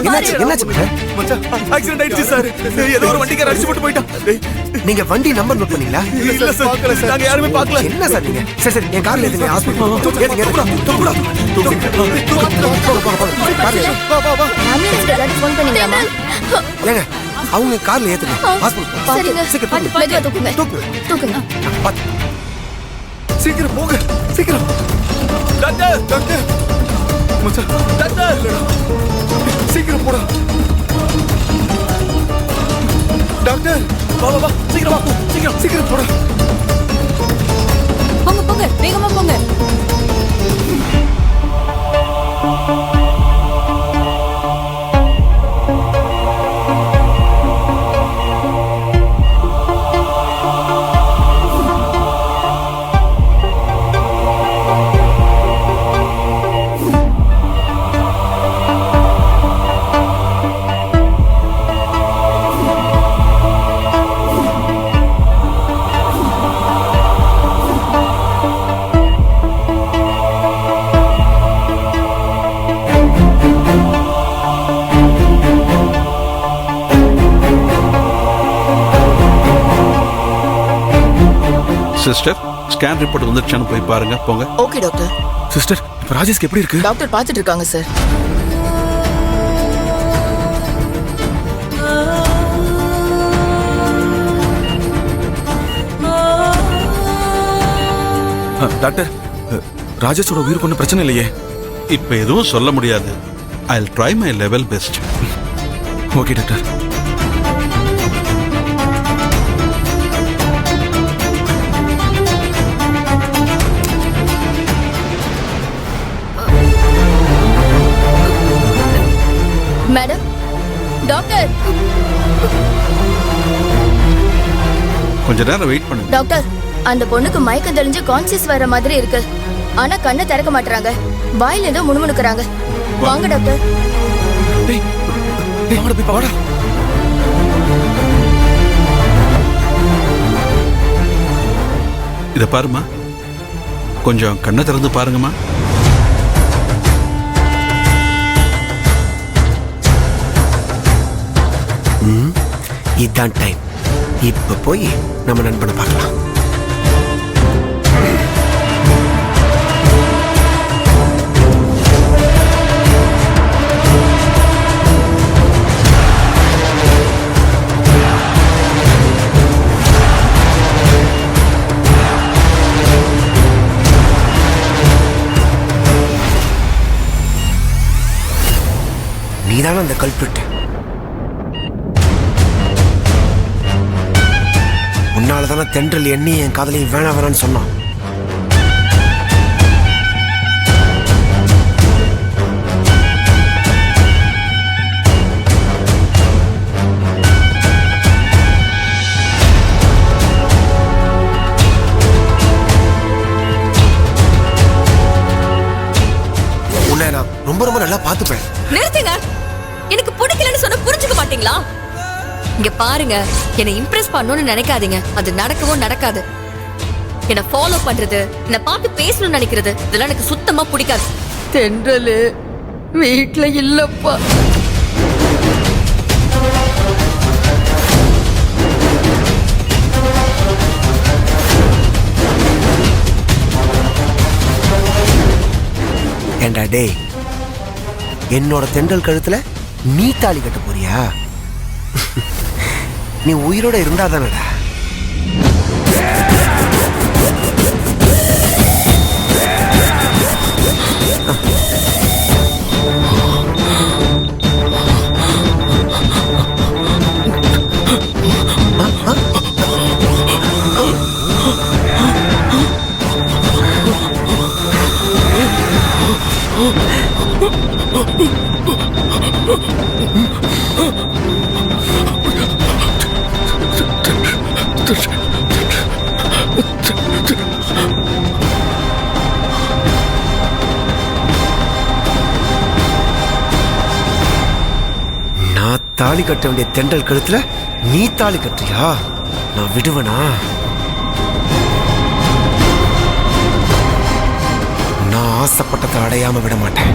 என்னாச்சு மச்சான் ஆக்சிடென்ட் ஆயிடுச்சு சார். ஏதோ ஒரு வண்டிக்கார அடிச்சு போட்டு போயிட்டான். நீங்க வண்டி நம்பர் நோட் பண்ணீங்களா? இல்ல சார், பார்க்கல சார். நாங்க யாருமே பார்க்கல. என்ன சார் நீங்க? சரி என் கார்ல ஏத்துங்க ஹாஸ்பிடல். Ambulance phone பண்ணீங்களாமா? ஏங்க அவங்க கார்ல ஏத்துங்க ஹாஸ்பிடல். சரிங்க. மெதுவா தூக்குங்க. சீக்கிரம் போங்க, சீக்கிரம். டாக்டர் மச்சான், டாக்டர் சீக்கிரம் போடா. டாக்டர் வா சீக்கிரம் வா, சீக்கிரம் போடா. போங்க வேகமா போங்க. சிஸ்டர், ஸ்கேன் ரிப்போர்ட் வந்துருச்சான்னு போய் பாருங்க. போங்க. Okay doctor. சிஸ்டர், இப்ப ராஜேஷ்க்கு எப்படி இருக்கு? டாக்டர் பார்த்துட்டு இருக்காங்க சார். டாக்டர், ராஜேஷோட உயிருக்கு ஒன்றும் பிரச்சனை இல்லையே? இப்ப எதுவும் சொல்ல முடியாது. I'll try my level best. Okay doctor. Madam, doctor. கொஞ்ச நேரம் வெயிட் பண்ணுங்க. டாக்டர், அந்த பொண்ணுக்கு மயக்கம் தெளிஞ்சு கான்சியஸ் வர மாதிரி இருக்கு. ஆனா கண்ணை திறக்க மாட்டறாங்க. வாயில ஏதோ முணுமுணுக்குறாங்க. வாங்க டாக்டர். வாடா போய் வாடா. இத பாருமா, கொஞ்சம் கண்ணை திறந்து பாருங்கம்மா. இதான் டைம். இப்ப போய் நம்ம நண்பனை பார்க்கலாம். நீதான அந்த கல்பிரிட். உன்னாலதான தென்றல் எண்ணி என் காதலையும் வேணான்னு சொன்னான். உன்னை நான் ரொம்ப ரொம்ப நல்லா பார்த்துப்பேன். நிறுத்துங்க. எனக்கு பிடிக்கலன்னு சொன்ன புரிஞ்சுக்க மாட்டீங்களா? இங்க பாருங்க, என்னை இம்ப்ரெஸ் பண்ணணும்னு நினைக்காதீங்க. அது நடக்கவும் நடக்காது. என்ன ஃபாலோ பண்றது, என்ன பார்த்து பேசணும்னு நினைக்கிறது, இதெல்லாம் எனக்கு சுத்தமா பிடிக்காது. தென்றலு வீட்ல இல்லப்பா. ஏண்டா டேய், என்னோட தென்றல் கழுத்துல நீ தாலி கட்ட போறியா? நீ உயிரோட இருந்தாதானடா. நான் தாலி கட்ட வேண்டிய தென்றல் கழுத்துல நீ தாலி கட்டுறியா? நான் விடுவனா? நான் ஆசைப்பட்டதை அடையாம விட மாட்டேன்.